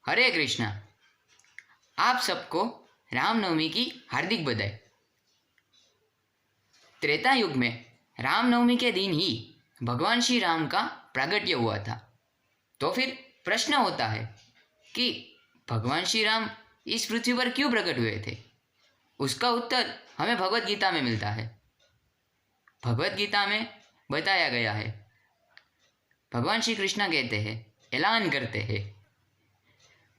हरे कृष्णा। आप सबको रामनवमी की हार्दिक बधाई। त्रेता युग में रामनवमी के दिन ही भगवान श्री राम का प्रागट्य हुआ था। तो फिर प्रश्न होता है कि भगवान श्री राम इस पृथ्वी पर क्यों प्रकट हुए थे। उसका उत्तर हमें भगवत गीता में मिलता है। भगवत गीता में बताया गया है, भगवान श्री कृष्ण कहते हैं, ऐलान करते हैं,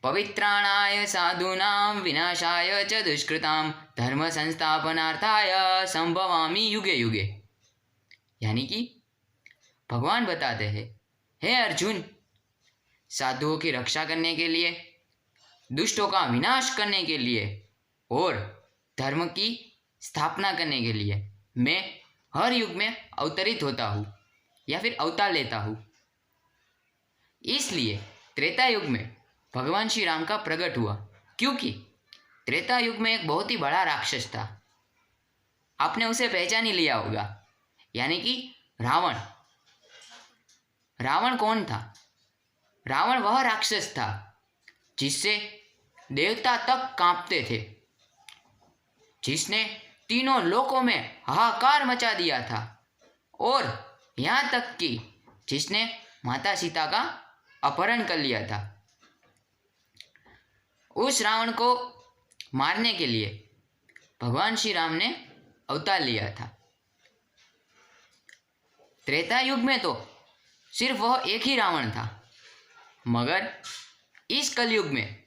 पवित्राणाय साधूनां विनाशाय च दुष्कृतां धर्म संस्थापनार्थाय संभवामि युगे युगे। यानी कि भगवान बताते हैं, हे अर्जुन, साधुओं की रक्षा करने के लिए, दुष्टों का विनाश करने के लिए और धर्म की स्थापना करने के लिए मैं हर युग में अवतरित होता हूँ या फिर अवतार लेता हूँ। इसलिए त्रेता युग में भगवान श्री राम का प्रकट हुआ, क्योंकि त्रेता युग में एक बहुत ही बड़ा राक्षस था। आपने उसे पहचान ही लिया होगा, यानी कि रावण। रावण कौन था? रावण वह राक्षस था जिससे देवता तक कांपते थे, जिसने तीनों लोकों में हाहाकार मचा दिया था और यहाँ तक कि जिसने माता सीता का अपहरण कर लिया था। उस रावण को मारने के लिए भगवान श्री राम ने अवतार लिया था। त्रेता युग में तो सिर्फ वह एक ही रावण था, मगर इस कलयुग में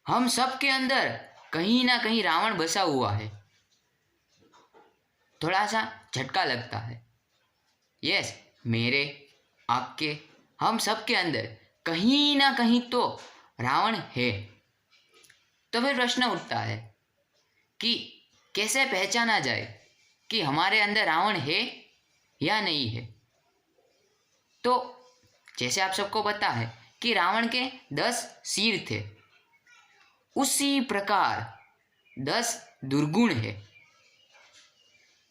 हम सब के अंदर कहीं ना कहीं रावण बसा हुआ है। थोड़ा सा झटका लगता है। यस, मेरे, आपके, हम सब के अंदर कहीं ना कहीं तो रावण है। तो फिर प्रश्न उठता है कि कैसे पहचाना जाए कि हमारे अंदर रावण है या नहीं है। तो जैसे आप सबको पता है कि रावण के 10 सिर थे, उसी प्रकार 10 दुर्गुण है।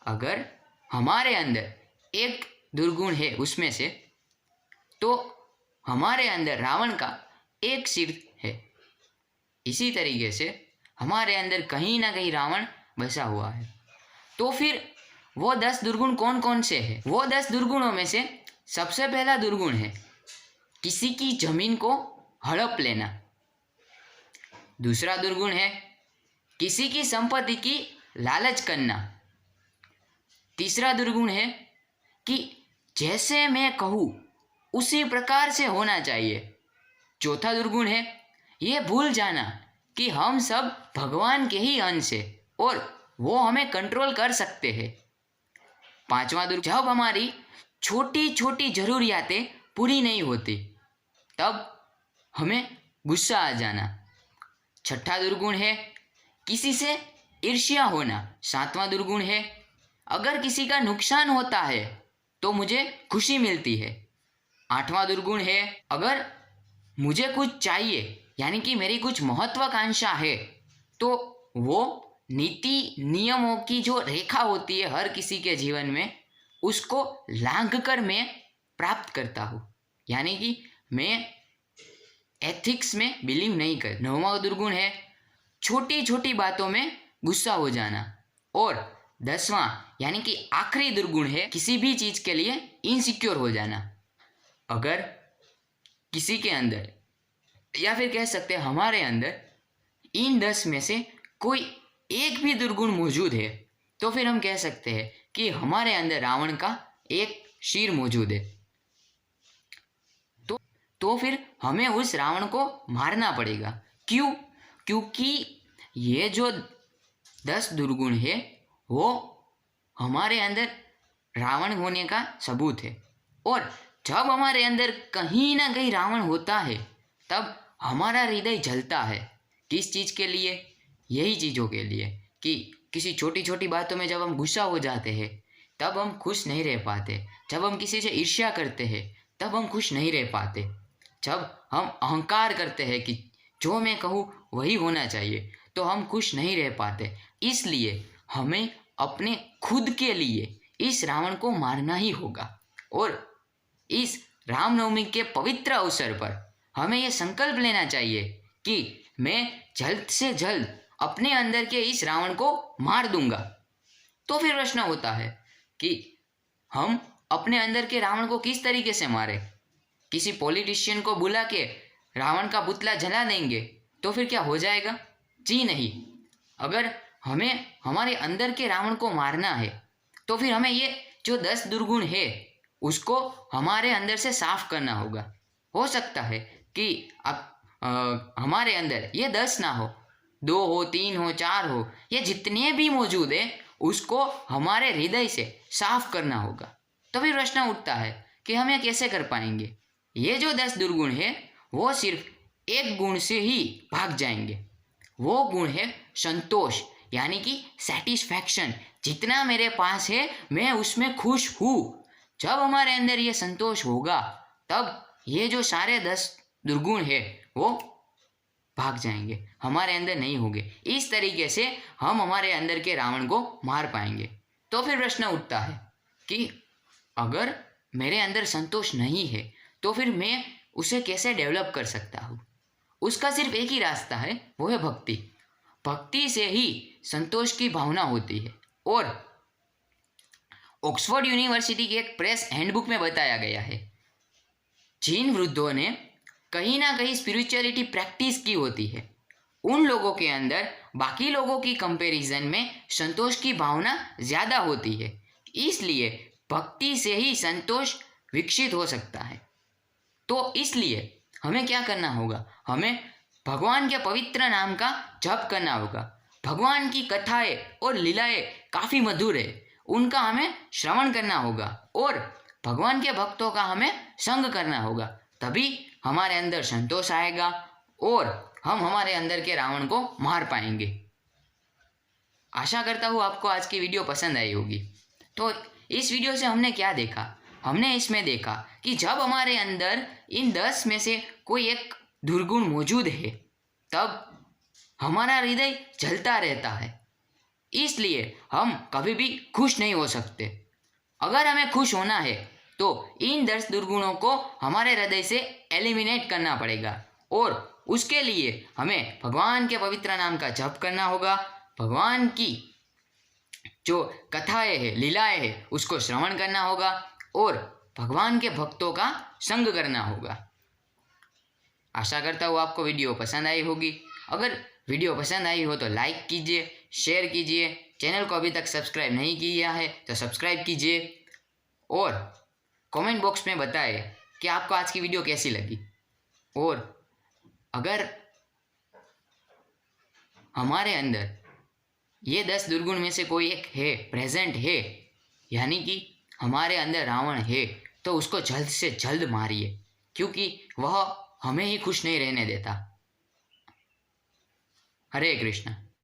अगर हमारे अंदर एक दुर्गुण है उसमें से, तो हमारे अंदर रावण का एक सिर है। इसी तरीके से हमारे अंदर कहीं ना कहीं रावण बसा हुआ है। तो फिर वो 10 दुर्गुण कौन कौन से हैं? वो 10 दुर्गुणों में से सबसे पहला दुर्गुण है किसी की जमीन को हड़प लेना। दूसरा दुर्गुण है किसी की संपत्ति की लालच करना। तीसरा दुर्गुण है कि जैसे मैं कहूँ उसी प्रकार से होना चाहिए। चौथा दुर्गुण है ये भूल जाना कि हम सब भगवान के ही अंश हैं और वो हमें कंट्रोल कर सकते हैं। पांचवा दुर्गुण, जब हमारी छोटी छोटी जरूरियातें पूरी नहीं होती तब हमें गुस्सा आ जाना। छठा दुर्गुण है किसी से ईर्ष्या होना। सातवां दुर्गुण है अगर किसी का नुकसान होता है तो मुझे खुशी मिलती है। आठवां दुर्गुण है अगर मुझे कुछ चाहिए, यानी कि मेरी कुछ महत्वाकांक्षा है, तो वो नीति नियमों की जो रेखा होती है हर किसी के जीवन में, उसको लांघ कर मैं प्राप्त करता हूँ, यानी कि मैं एथिक्स में बिलीव नहीं कर। नौवां दुर्गुण है छोटी छोटी बातों में गुस्सा हो जाना। और 10वां यानी कि आखिरी दुर्गुण है किसी भी चीज़ के लिए इनसिक्योर हो जाना। अगर किसी के अंदर, या फिर कह सकते हैं हमारे अंदर, इन 10 में से कोई एक भी दुर्गुण मौजूद है, तो फिर हम कह सकते हैं कि हमारे अंदर रावण का एक शीर मौजूद है। तो फिर हमें उस रावण को मारना पड़ेगा। क्यों? क्योंकि ये जो 10 दुर्गुण है वो हमारे अंदर रावण होने का सबूत है। और जब हमारे अंदर कहीं ना कहीं रावण होता है तब हमारा हृदय जलता है। किस चीज़ के लिए? यही चीज़ों के लिए कि किसी छोटी छोटी बातों में जब हम गुस्सा हो जाते हैं तब हम खुश नहीं रह पाते। जब हम किसी से ईर्ष्या करते हैं तब हम खुश नहीं रह पाते। जब हम अहंकार करते हैं कि जो मैं कहूँ वही होना चाहिए, तो हम खुश नहीं रह पाते। इसलिए हमें अपने खुद के लिए इस रावण को मारना ही होगा। और इस रामनवमी के पवित्र अवसर पर हमें यह संकल्प लेना चाहिए कि मैं जल्द से जल्द अपने अंदर के इस रावण को मार दूंगा। तो फिर प्रश्न होता है कि हम अपने अंदर के रावण को किस तरीके से मारें? किसी पॉलिटिशियन को बुला के रावण का पुतला जला देंगे तो फिर क्या हो जाएगा? जी नहीं। अगर हमें हमारे अंदर के रावण को मारना है तो फिर हमें ये जो 10 दुर्गुण है उसको हमारे अंदर से साफ करना होगा। हो सकता है कि हमारे अंदर ये 10 ना हो, 2 हो, 3 हो, 4 हो, ये जितने भी मौजूद है उसको हमारे हृदय से साफ करना होगा। तो फिर प्रश्न उठता है कि हम ये कैसे कर पाएंगे? ये जो 10 दुर्गुण है वो सिर्फ एक गुण से ही भाग जाएंगे। वो गुण है संतोष, यानी कि सेटिस्फैक्शन। जितना मेरे पास है मैं उसमें खुश हूँ। जब हमारे अंदर ये संतोष होगा तब ये जो सारे 10 दुर्गुण है वो भाग जाएंगे, हमारे अंदर नहीं होंगे। इस तरीके से हम हमारे अंदर के रावण को मार पाएंगे। तो फिर प्रश्न उठता है कि अगर मेरे अंदर संतोष नहीं है तो फिर मैं उसे कैसे डेवलप कर सकता हूँ? उसका सिर्फ एक ही रास्ता है, वो है भक्ति। भक्ति से ही संतोष की भावना होती है। और ऑक्सफोर्ड यूनिवर्सिटी की एक प्रेस हैंडबुक में बताया गया है, जिन वृद्धों ने कहीं ना कहीं स्पिरिचुअलिटी प्रैक्टिस की होती है उन लोगों के अंदर बाकी लोगों की कंपैरिजन में संतोष की भावना ज़्यादा होती है। इसलिए भक्ति से ही संतोष विकसित हो सकता है। तो इसलिए हमें क्या करना होगा? हमें भगवान के पवित्र नाम का जप करना होगा। भगवान की कथाएं और लीलाएं काफ़ी मधुर है, उनका हमें श्रवण करना होगा और भगवान के भक्तों का हमें संग करना होगा। तभी हमारे अंदर संतोष आएगा और हम हमारे अंदर के रावण को मार पाएंगे। आशा करता हूँ आपको आज की वीडियो पसंद आई होगी। तो इस वीडियो से हमने क्या देखा? हमने इसमें देखा कि जब हमारे अंदर इन 10 में से कोई एक दुर्गुण मौजूद है तब हमारा हृदय जलता रहता है। इसलिए हम कभी भी खुश नहीं हो सकते। अगर हमें खुश होना है तो इन 10 दुर्गुणों को हमारे हृदय से एलिमिनेट करना पड़ेगा और उसके लिए हमें भगवान के पवित्र नाम का जप करना होगा। भगवान की जो कथाएं हैं, लीलाएं हैं, उसको श्रवण करना होगा और भगवान के भक्तों का संग करना होगा। आशा करता हूँ आपको वीडियो पसंद आई होगी। अगर वीडियो पसंद आई हो तो लाइक कीजिए, शेयर कीजिए। चैनल को अभी तक सब्सक्राइब नहीं किया है तो सब्सक्राइब कीजिए और कमेंट बॉक्स में बताएं कि आपको आज की वीडियो कैसी लगी। और अगर हमारे अंदर ये 10 दुर्गुण में से कोई एक है, प्रेजेंट है, यानी कि हमारे अंदर रावण है, तो उसको जल्द से जल्द मारिए, क्योंकि वह हमें ही खुश नहीं रहने देता। हरे कृष्ण।